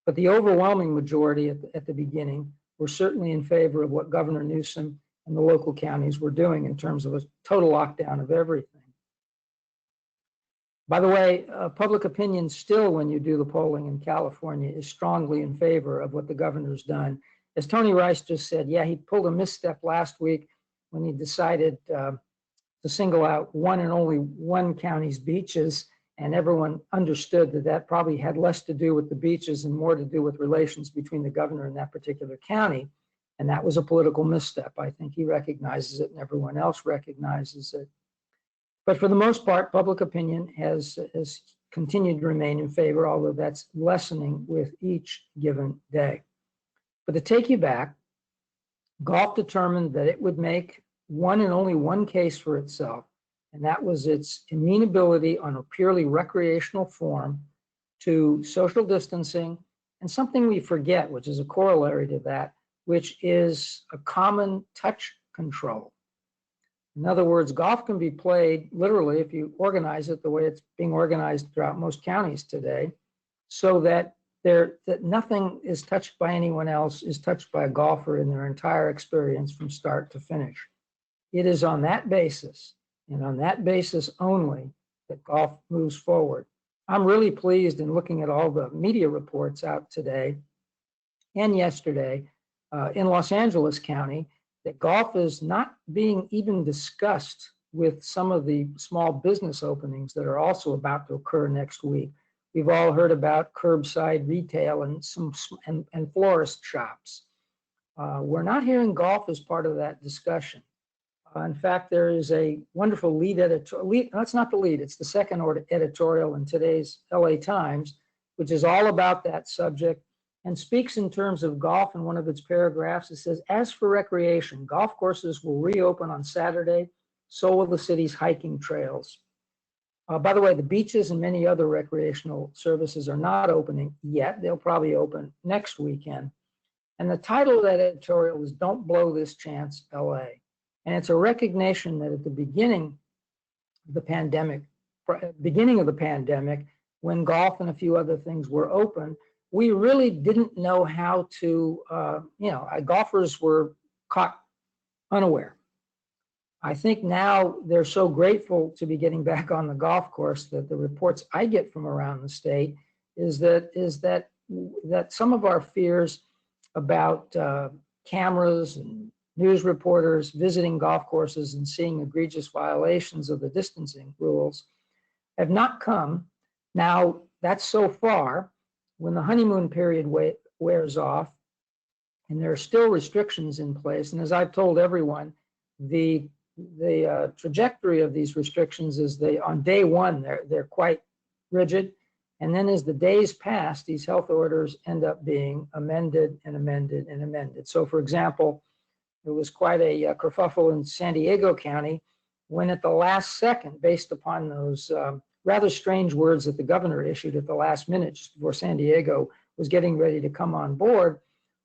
But the overwhelming majority at the beginning were certainly in favor of what Governor Newsom and the local counties were doing in terms of a total lockdown of everything. By the way, public opinion still, when you do the polling in California, is strongly in favor of what the governor's done. As Tony Rice just said, yeah, he pulled a misstep last week when he decided to single out one and only one county's beaches, and everyone understood that that probably had less to do with the beaches and more to do with relations between the governor and that particular county. And that was a political misstep. I think he recognizes it and everyone else recognizes it. But for the most part, public opinion has continued to remain in favor, although that's lessening with each given day. But to take you back, golf determined that it would make one and only one case for itself, and that was its amenability on a purely recreational form to social distancing and something we forget, which is a corollary to that, which is a common touch control. In other words, golf can be played literally if you organize it the way it's being organized throughout most counties today, so that nothing is touched by anyone else is touched by a golfer in their entire experience from start to finish. It is on that basis, and on that basis only, that golf moves forward. I'm really pleased in looking at all the media reports out today and yesterday in Los Angeles County that golf is not being even discussed with some of the small business openings that are also about to occur next week. We've all heard about curbside retail and and florist shops. We're not hearing golf as part of that discussion. In fact, there is a wonderful that's not the lead, it's the second editorial in today's LA Times, which is all about that subject and speaks in terms of golf. In one of its paragraphs, it says, as for recreation, golf courses will reopen on Saturday, so will the city's hiking trails. By the way, the beaches and many other recreational services are not opening yet. They'll probably open next weekend. And the title of that editorial is Don't Blow This Chance, LA. And it's a recognition that at the beginning the pandemic, beginning of the pandemic, when golf and a few other things were open, we really didn't know how to, golfers were caught unaware. I think now they're so grateful to be getting back on the golf course that the reports I get from around the state is that some of our fears about cameras and news reporters visiting golf courses and seeing egregious violations of the distancing rules have not come. Now, that's so far. When the honeymoon period wears off and there are still restrictions in place, and as I've told everyone, the trajectory of these restrictions is on day one, they're quite rigid. And then as the days pass, these health orders end up being amended and amended and amended. So for example, there was quite a kerfuffle in San Diego County when at the last second, based upon those rather strange words that the governor issued at the last minute just before San Diego was getting ready to come on board,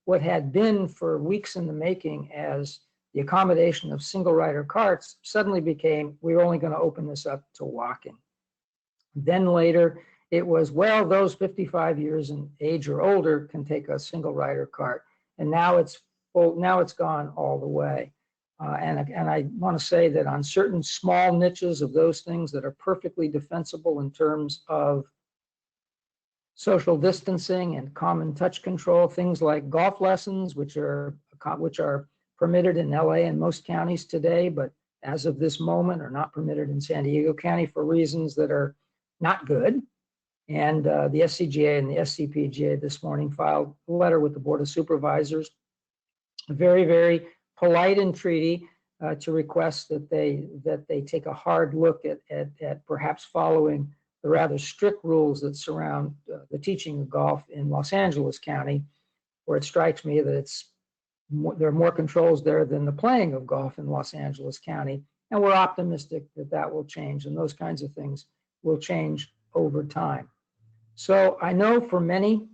what had been for weeks in the making as the accommodation of single rider carts suddenly became, we're only going to open this up to walking. Then later, it was, well, those 55 years in age or older can take a single rider cart. And now it's full, now it's gone all the way. And I want to say that on certain small niches of those things that are perfectly defensible in terms of social distancing and common touch control, things like golf lessons, which are permitted in LA and most counties today, but as of this moment are not permitted in San Diego County for reasons that are not good. And the SCGA and the SCPGA this morning filed a letter with the Board of Supervisors, very, very polite entreaty to request that they take a hard look at perhaps following the rather strict rules that surround the teaching of golf in Los Angeles County, where it strikes me that there are more controls there than the playing of golf in Los Angeles County. And we're optimistic that that will change, and those kinds of things will change over time. So I know for many,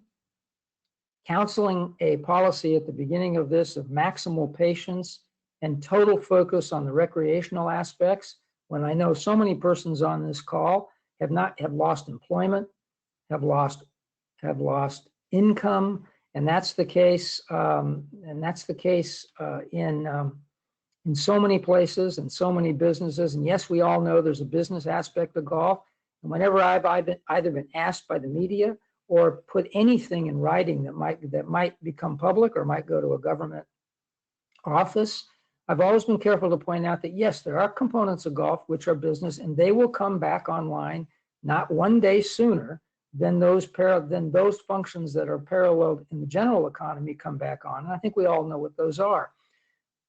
counseling a policy at the beginning of this of maximal patience and total focus on the recreational aspects, when I know so many persons on this call have lost employment, have lost income, and that's the case. In so many places and so many businesses. And yes, we all know there's a business aspect of golf. And whenever I've either been asked by the media or put anything in writing that might become public or might go to a government office, I've always been careful to point out that yes, there are components of golf which are business, and they will come back online not one day sooner than those functions that are paralleled in the general economy come back on. And I think we all know what those are: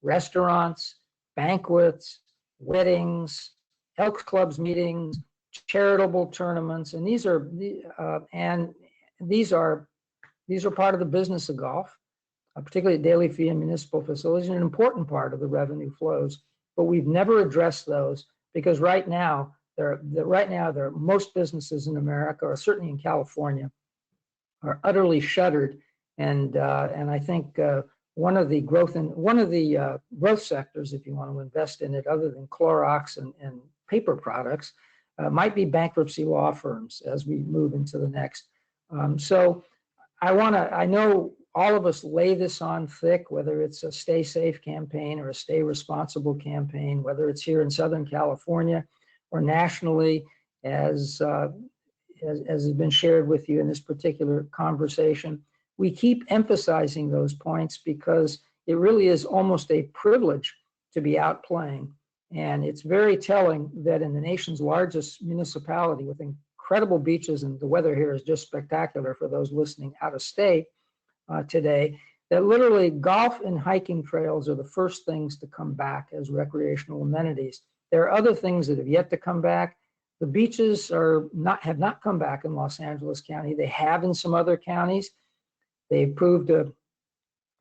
restaurants, banquets, weddings, Elks Clubs meetings, charitable tournaments, and these are part of the business of golf, particularly daily fee and municipal facilities, and an important part of the revenue flows. But we've never addressed those because right now, most businesses in America, or certainly in California, are utterly shuttered. And I think one of the growth sectors, if you want to invest in it, other than Clorox and paper products, might be bankruptcy law firms as we move into the next. So I know all of us lay this on thick, whether it's a Stay Safe campaign or a Stay Responsible campaign, whether it's here in Southern California or nationally, as has been shared with you in this particular conversation. We keep emphasizing those points because it really is almost a privilege to be out playing. And it's very telling that in the nation's largest municipality with incredible beaches, and the weather here is just spectacular for those listening out of state today, that literally golf and hiking trails are the first things to come back as recreational amenities. There are other things that have yet to come back. The beaches have not come back in Los Angeles County. They have in some other counties. They've proved to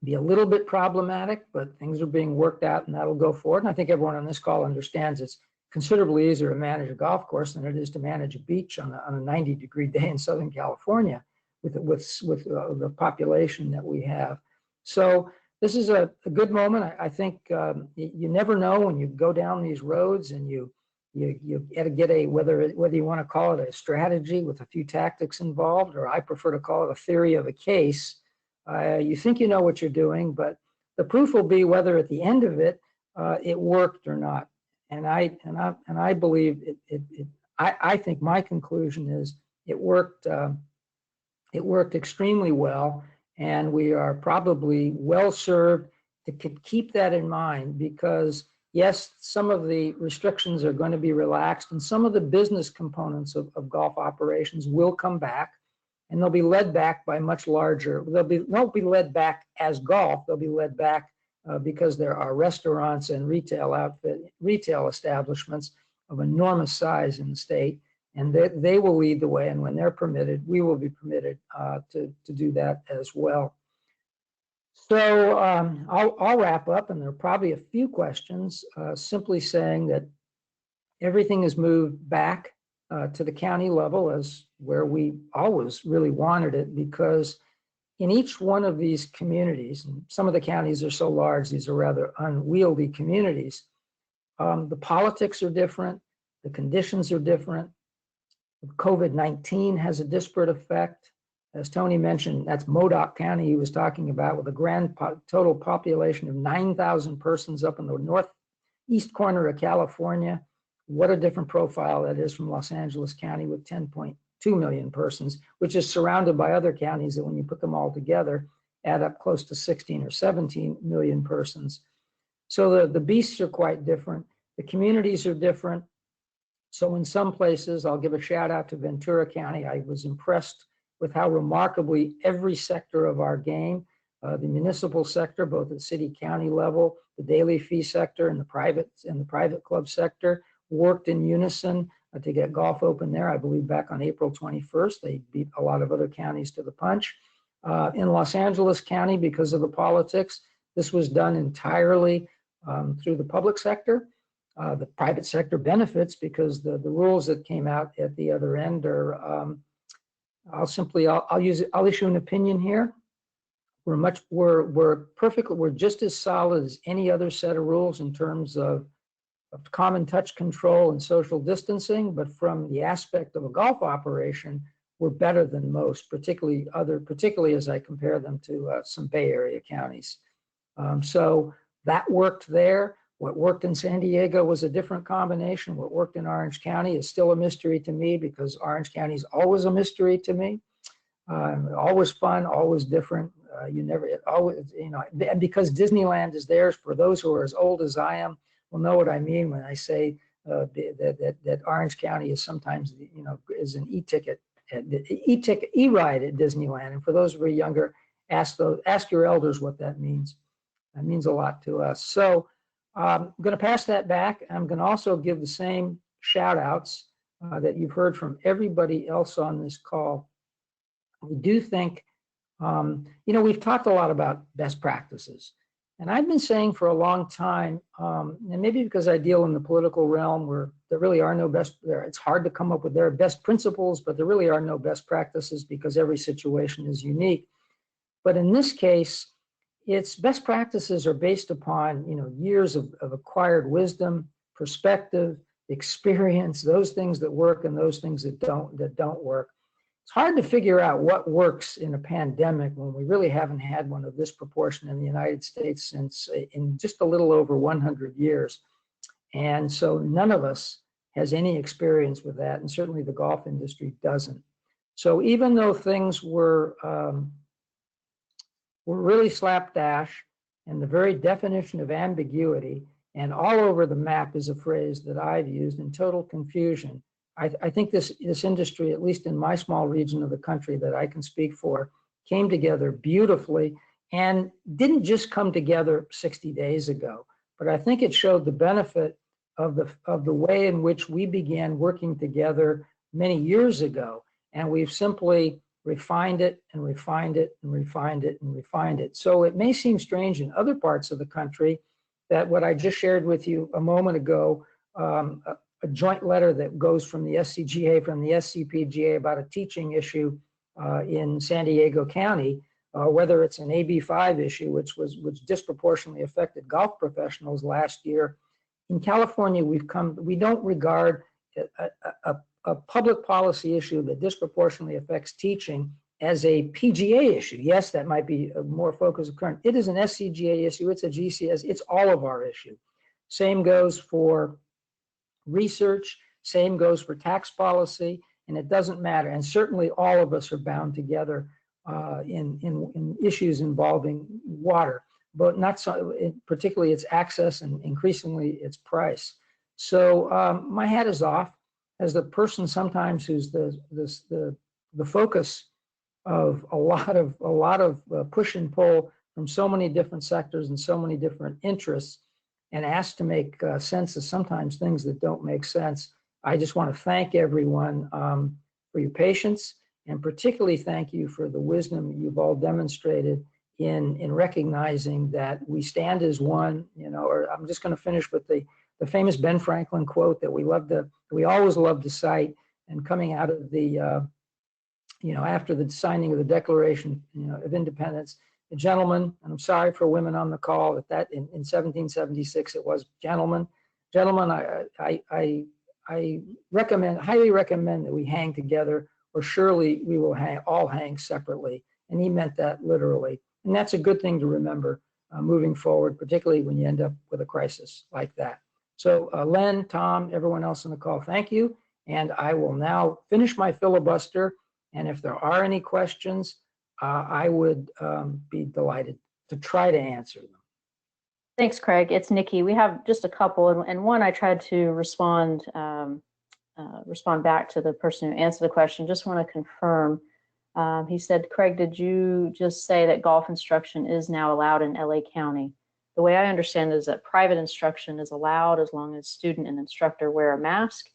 be a little bit problematic, but things are being worked out and that'll go forward. And I think everyone on this call understands it's considerably easier to manage a golf course than it is to manage a beach on a 90-degree day in Southern California with the population that we have. So this is a good moment. I think you never know when you go down these roads and you You got to get whether you want to call it a strategy with a few tactics involved, or I prefer to call it a theory of a case. You think you know what you're doing, but the proof will be whether at the end of it it worked or not. And I believe I think my conclusion is it worked. It worked extremely well, and we are probably well served to keep that in mind, because yes, some of the restrictions are going to be relaxed, and some of the business components of golf operations will come back, and they'll be led back by much larger. Won't be led back as golf. They'll be led back because there are restaurants and retail establishments of enormous size in the state, and they will lead the way. And when they're permitted, we will be permitted to do that as well. So I'll wrap up, and there are probably a few questions, simply saying that everything is moved back to the county level as where we always really wanted it, because in each one of these communities, and some of the counties are so large, these are rather unwieldy communities, the politics are different, the conditions are different. COVID-19 has a disparate effect. As Tony mentioned, that's Modoc County he was talking about, with a grand total population of 9,000 persons up in the northeast corner of California. What a different profile that is from Los Angeles County with 10.2 million persons, which is surrounded by other counties that, when you put them all together, add up close to 16 or 17 million persons. So the beasts are quite different. The communities are different. So in some places, I'll give a shout out to Ventura County. I was impressed with how remarkably every sector of our game, the municipal sector, both at city county level, the daily fee sector, and the private club sector, worked in unison to get golf open there. I believe back on April 21st, they beat a lot of other counties to the punch. In Los Angeles County, because of the politics, this was done entirely through the public sector. The private sector benefits because the rules that came out at the other end are, I'll issue an opinion here. We're just as solid as any other set of rules in terms of common touch control and social distancing, but from the aspect of a golf operation, we're better than most, particularly as I compare them to some Bay Area counties. So that worked there. What worked in San Diego was a different combination. What worked in Orange County is still a mystery to me, because Orange County is always a mystery to me. Always fun, always different. Because Disneyland is theirs. For those who are as old as I am, will know what I mean when I say that Orange County is sometimes, is an e-ride at Disneyland. And for those who are younger, ask your elders what that means. That means a lot to us. So I'm going to pass that back. I'm going to also give the same shout outs that you've heard from everybody else on this call. We do think, we've talked a lot about best practices. And I've been saying for a long time, and maybe because I deal in the political realm where there really are no it's hard to come up with their best principles, but there really are no best practices because every situation is unique. But in this case, its best practices are based upon, years of acquired wisdom, perspective, experience, those things that work and those things that don't work. It's hard to figure out what works in a pandemic when we really haven't had one of this proportion in the United States since in just a little over 100 years. And so none of us has any experience with that, and certainly the golf industry doesn't. So even though things were really slapdash, and the very definition of ambiguity, and all over the map is a phrase that I've used, in total confusion, I think this industry, at least in my small region of the country that I can speak for, came together beautifully, and didn't just come together 60 days ago, but I think it showed the benefit of the way in which we began working together many years ago, and we've simply refined it and refined it and refined it and refined it. So it may seem strange in other parts of the country that what I just shared with you a moment ago, a joint letter that goes from the SCGA, from the SCPGA about a teaching issue in San Diego County, whether it's an AB5 issue, which disproportionately affected golf professionals last year in California, we don't regard a public policy issue that disproportionately affects teaching as a PGA issue. Yes, that might be a more focused current. It is an SCGA issue. It's a GCS. It's all of our issue. Same goes for research. Same goes for tax policy. And it doesn't matter. And certainly all of us are bound together in issues involving water, but not so, particularly its access and increasingly its price. So my hat is off as the person sometimes who's the focus of a lot of push and pull from so many different sectors and so many different interests, and asked to make sense of sometimes things that don't make sense. I just want to thank everyone for your patience, and particularly thank you for the wisdom you've all demonstrated in recognizing that we stand as one. You know, or I'm just going to finish with the famous Ben Franklin quote that we always love to cite, and coming out of the after the signing of the Declaration of Independence, the gentleman, and I'm sorry for women on the call, that in 1776 it was gentlemen, I highly recommend that we hang together, or surely we will all hang separately. And he meant that literally. And that's a good thing to remember moving forward, particularly when you end up with a crisis like that. So Len, Tom, everyone else on the call, thank you. And I will now finish my filibuster. And if there are any questions, I would be delighted to try to answer them. Thanks, Craig. It's Nicky. We have just a couple, and one I tried to respond back to the person who answered the question. Just want to confirm. He said, Craig, did you just say that golf instruction is now allowed in LA County? The way I understand it is that private instruction is allowed as long as student and instructor wear a mask.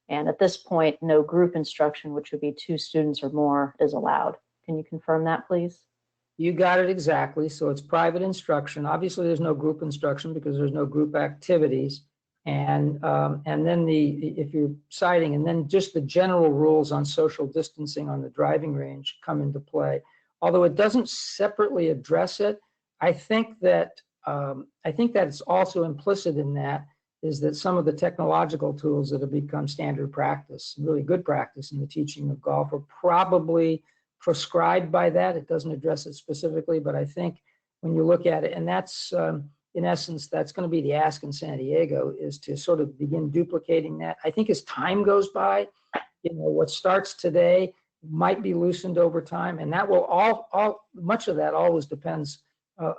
And at this point, no group instruction, which would be 2 students or more, is allowed. Can you confirm that, please? You got it exactly. So it's private instruction. Obviously, there's no group instruction because there's no group activities. And then if you're citing, and then just the general rules on social distancing on the driving range come into play. Although it doesn't separately address it, I think that it's also implicit in that is that some of the technological tools that have become standard practice, really good practice in the teaching of golf, are probably prescribed by that. It doesn't address it specifically, but I think when you look at it, and that's in essence, that's going to be the ask in San Diego, is to sort of begin duplicating that. I think as time goes by, what starts today might be loosened over time, and that will much of that always depends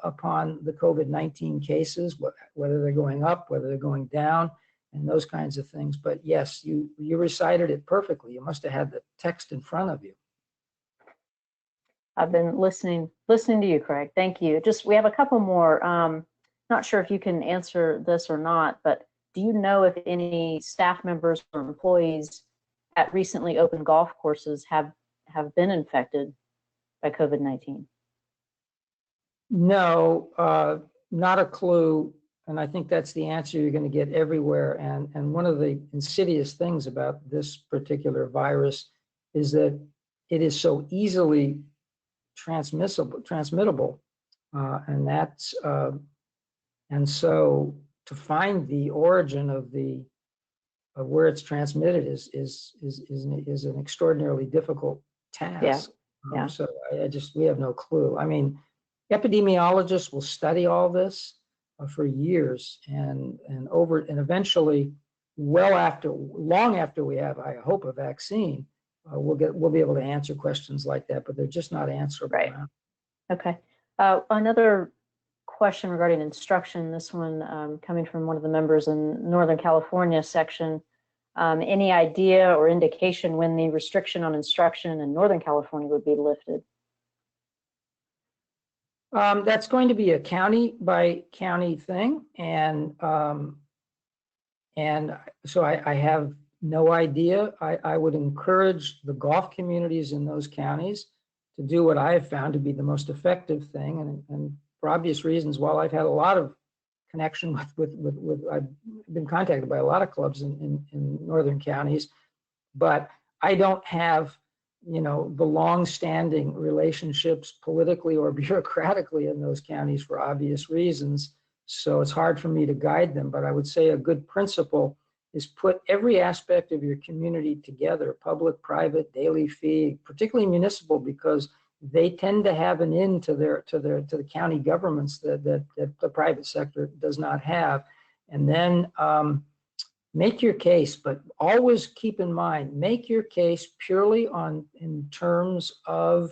upon the COVID-19 cases, whether they're going up, whether they're going down, and those kinds of things. But yes, you recited it perfectly. You must have had the text in front of you. I've been listening to you, Craig. Thank you. We have a couple more. Not sure if you can answer this or not, but do you know if any staff members or employees at recently opened golf courses have been infected by COVID-19? No, not a clue. And I think that's the answer you're going to get everywhere. And one of the insidious things about this particular virus is that it is so easily transmittable, and so to find the origin of where it's transmitted is an extraordinarily difficult task. Yeah. So we have no clue. I mean, epidemiologists will study all this for years, and eventually, long after we have, I hope, a vaccine, we'll be able to answer questions like that, but they're just not answerable. Right. Now. Okay. Another question regarding instruction. This one coming from one of the members in Northern California section. Any idea or indication when the restriction on instruction in Northern California would be lifted? That's going to be a county by county thing, and so I have no idea. I would encourage the golf communities in those counties to do what I have found to be the most effective thing, and for obvious reasons, while I've had a lot of connection with I've been contacted by a lot of clubs in northern counties, but I don't have the long-standing relationships politically or bureaucratically in those counties for obvious reasons. So it's hard for me to guide them, but I would say a good principle is put every aspect of your community together, public, private, daily fee, particularly municipal, because they tend to have an in to the county governments that the private sector does not have. And then make your case, but always keep in mind, make your case purely in terms of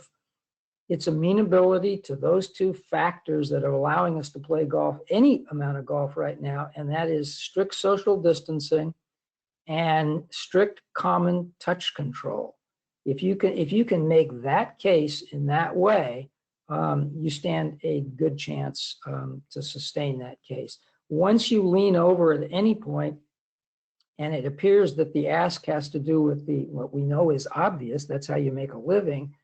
its amenability to those two factors that are allowing us to play golf, any amount of golf right now, and that is strict social distancing and strict common touch control. If you can make that case in that way, you stand a good chance to sustain that case. Once you lean over at any point, and it appears that the ask has to do with what we know is obvious, that's how you make a living,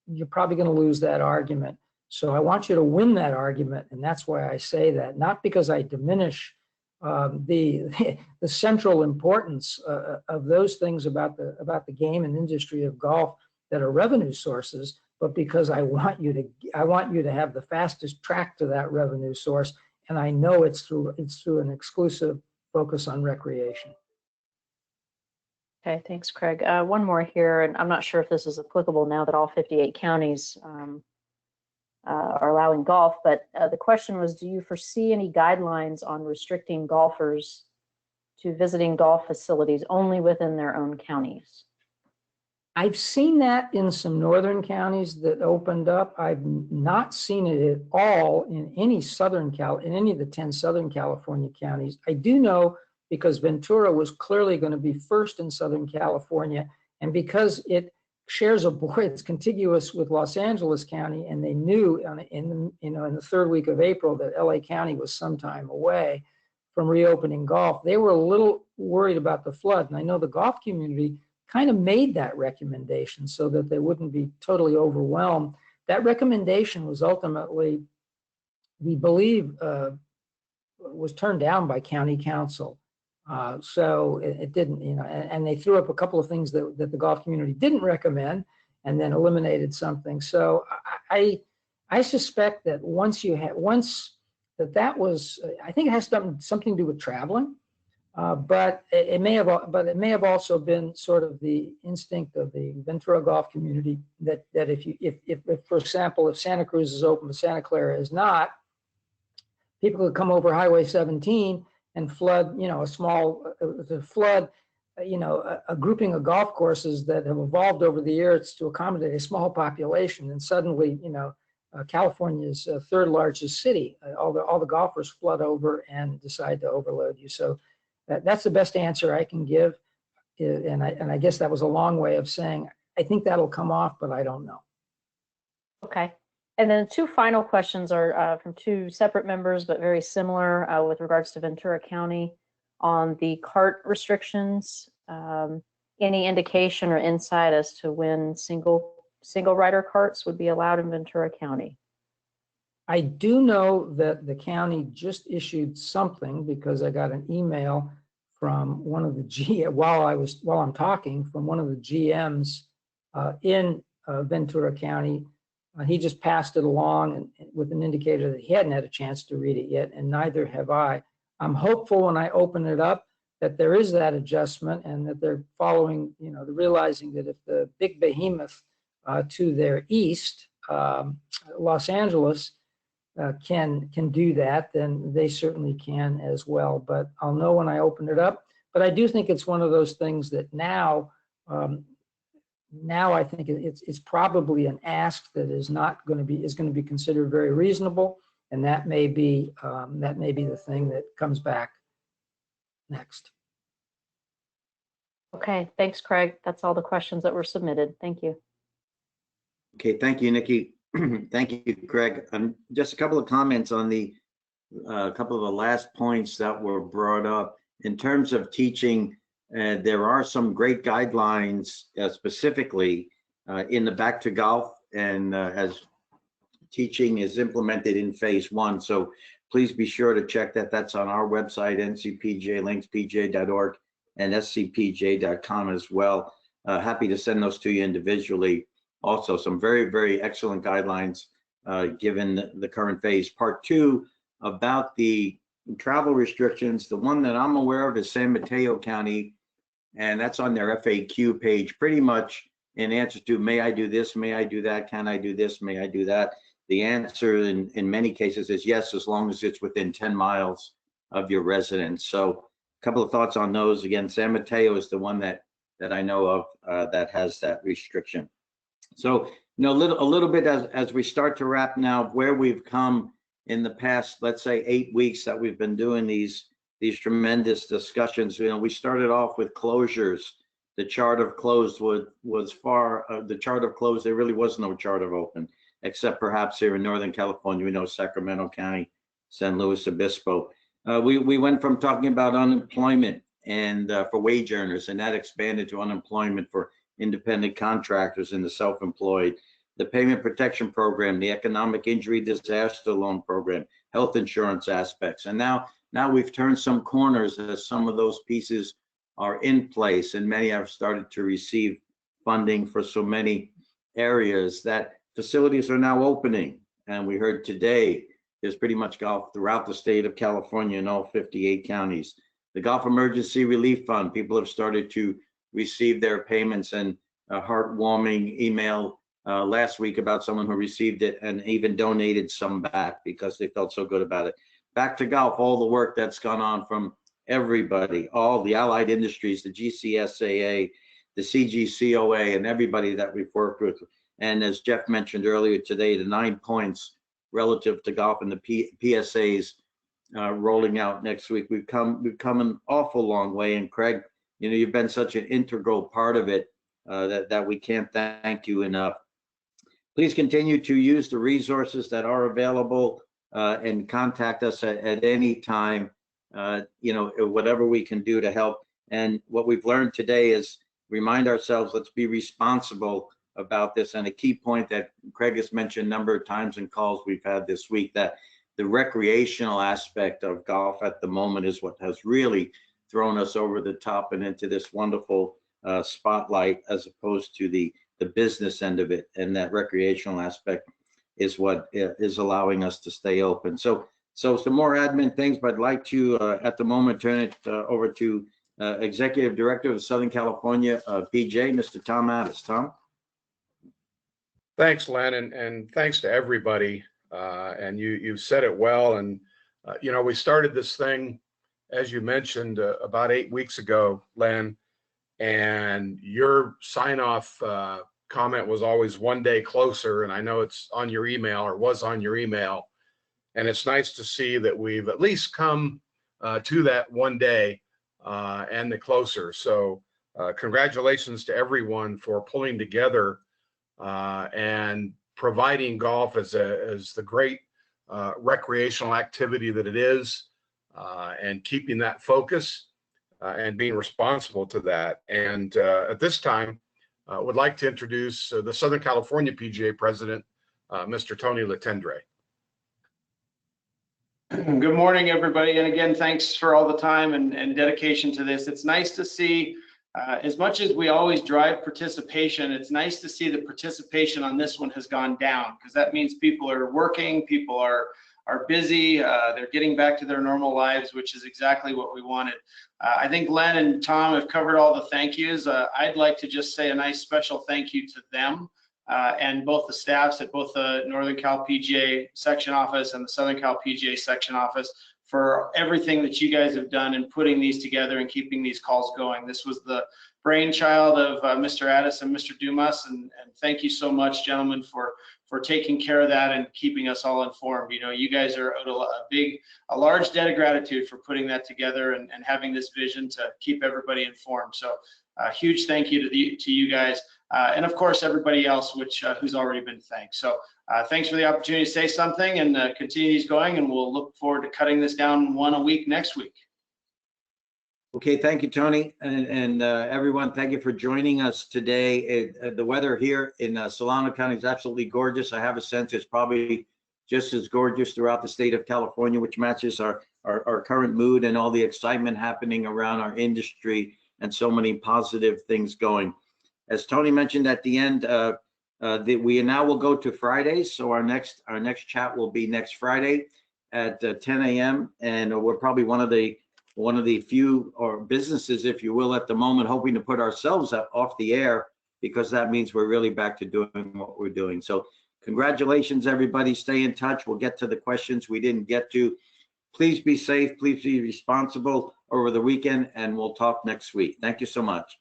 you're probably going to lose that argument. So I want you to win that argument, and that's why I say that, not because I diminish the central importance of those things about the game and industry of golf that are revenue sources, but because I want you to have the fastest track to that revenue source, and I know it's through an exclusive focus on recreation. Okay, thanks, Craig. One more here, and I'm not sure if this is applicable now that all 58 counties are allowing golf, but the question was, do you foresee any guidelines on restricting golfers to visiting golf facilities only within their own counties? I've seen that in some northern counties that opened up. I've not seen it at all in any in any of the 10 Southern California counties. I do know, because Ventura was clearly going to be first in Southern California, and because it shares a border, it's contiguous with Los Angeles County, and they knew in the third week of April that LA County was some time away from reopening golf. They were a little worried about the flood, and I know the golf community kind of made that recommendation so that they wouldn't be totally overwhelmed. That recommendation was ultimately, we believe, was turned down by county council. So it didn't, and they threw up a couple of things that the golf community didn't recommend, and then eliminated something. So I suspect that that was, I think it has something to do with traveling, but it may have also been sort of the instinct of the Ventura golf community that if for example, if Santa Cruz is open but Santa Clara is not, people could come over Highway 17 and flood, a grouping of golf courses that have evolved over the years to accommodate a small population, and suddenly, California's third largest city, all the golfers flood over and decide to overload you. So that's the best answer I can give, and I guess that was a long way of saying I think that'll come off, but I don't know. Okay. And then two final questions are from two separate members, but very similar with regards to Ventura County on the cart restrictions. Any indication or insight as to when single rider carts would be allowed in Ventura County? I do know that the county just issued something, because I got an email from one of the while I'm talking, from one of the GMs in Ventura County. He just passed it along and with an indicator that he hadn't had a chance to read it yet, and neither have I. I'm hopeful when I open it up that there is that adjustment, and that they're following, they're realizing that if the big behemoth to their east, Los Angeles, can do that, then they certainly can as well. But I'll know when I open it up. But I do think it's one of those things that now I think it's probably an ask that is going to be considered very reasonable, and that may be the thing that comes back next. Okay, thanks, Craig. That's all the questions that were submitted. Thank you. Okay, thank you, Nikki. Thank you, Craig. Just a couple of comments on the couple of the last points that were brought up. In terms of teaching, there are some great guidelines specifically in the Back to Golf, and as teaching is implemented in phase 1. So please be sure to check that. That's on our website, ncpga, links, pga.org, and scpga.com as well. Happy to send those to you individually. Also, some very, very excellent guidelines given the current phase. Part 2 about the travel restrictions. The one that I'm aware of is San Mateo County, and that's on their FAQ page, pretty much in answer to, may I do this, may I do that, can I do this, may I do that? The answer in many cases is yes, as long as it's within 10 miles of your residence. So a couple of thoughts on those. Again, San Mateo is the one that I know of that has that restriction. So, a little bit as we start to wrap now, where we've come in the past, let's say 8 weeks that we've been doing these tremendous discussions. We started off with closures. The chart of closed was far, the chart of closed, there really was no chart of open, except perhaps here in Northern California. We know Sacramento County, San Luis Obispo. We went from talking about unemployment and for wage earners, and that expanded to unemployment for independent contractors and the self-employed, the payment protection program, the economic injury disaster loan program, health insurance aspects. And now we've turned some corners as some of those pieces are in place, and many have started to receive funding for so many areas that facilities are now opening. And we heard today there's pretty much golf throughout the state of California in all 58 counties. The Golf Emergency Relief Fund, people have started to receive their payments, and a heartwarming email last week about someone who received it and even donated some back because they felt so good about it. Back to golf, all the work that's gone on from everybody, all the allied industries, the GCSAA, the CGCOA, and everybody that we've worked with. And as Jeff mentioned earlier today, the 9 points relative to golf and the PSAs rolling out next week. We've come an awful long way. And Craig, you've been such an integral part of it that we can't thank you enough. Please continue to use the resources that are available and contact us at any time. Whatever we can do to help. And what we've learned today is remind ourselves, let's be responsible about this. And a key point that Craig has mentioned a number of times in calls we've had this week, that the recreational aspect of golf at the moment is what has really thrown us over the top and into this wonderful spotlight, as opposed to the business end of it. And that recreational aspect is what is allowing us to stay open. So some more admin things, but I'd like to, at the moment, turn it over to Executive Director of Southern California PGA, Mr. Tom Addis. Tom? Thanks, Len, and thanks to everybody. And you said it well. And, we started this thing, as you mentioned, about 8 weeks ago, Len, and your sign-off comment was always one day closer. And I know it's on your email, or was on your email. And it's nice to see that we've at least come to that one day and the closer. So congratulations to everyone for pulling together and providing golf as the great recreational activity that it is, and keeping that focus and being responsible to that. And at this time, would like to introduce the Southern California PGA President, Mr. Tony Latendre. Good morning, everybody. And again, thanks for all the time and dedication to this. It's nice to see, as much as we always drive participation, it's nice to see the participation on this one has gone down, because that means people are working, people are busy, they're getting back to their normal lives, which is exactly what we wanted. I think Len and Tom have covered all the thank yous. I'd like to just say a nice special thank you to them. And both the staffs at both the Northern Cal PGA section office and the Southern Cal PGA section office for everything that you guys have done in putting these together and keeping these calls going. This was the brainchild of Mr. Addis and Mr. Dumas, and thank you so much, gentlemen, for taking care of that and keeping us all informed. You guys are owed a large debt of gratitude for putting that together and having this vision to keep everybody informed. So a huge thank you to you guys. And of course, everybody else who's already been thanked. So thanks for the opportunity to say something and continue these going, and we'll look forward to cutting this down one a week next week. Okay, thank you, Tony, and everyone, thank you for joining us today. The weather here in Solano County is absolutely gorgeous. I have a sense it's probably just as gorgeous throughout the state of California, which matches our current mood and all the excitement happening around our industry and so many positive things going. As Tony mentioned at the end, we now will go to Fridays. So our next chat will be next Friday. at 10 a.m. And we're probably one of the few or businesses, if you will, at the moment, hoping to put ourselves off the air, because that means we're really back to doing what we're doing. So congratulations, everybody. Stay in touch. We'll get to the questions we didn't get to. Please be safe. Please be responsible over the weekend, and we'll talk next week. Thank you so much.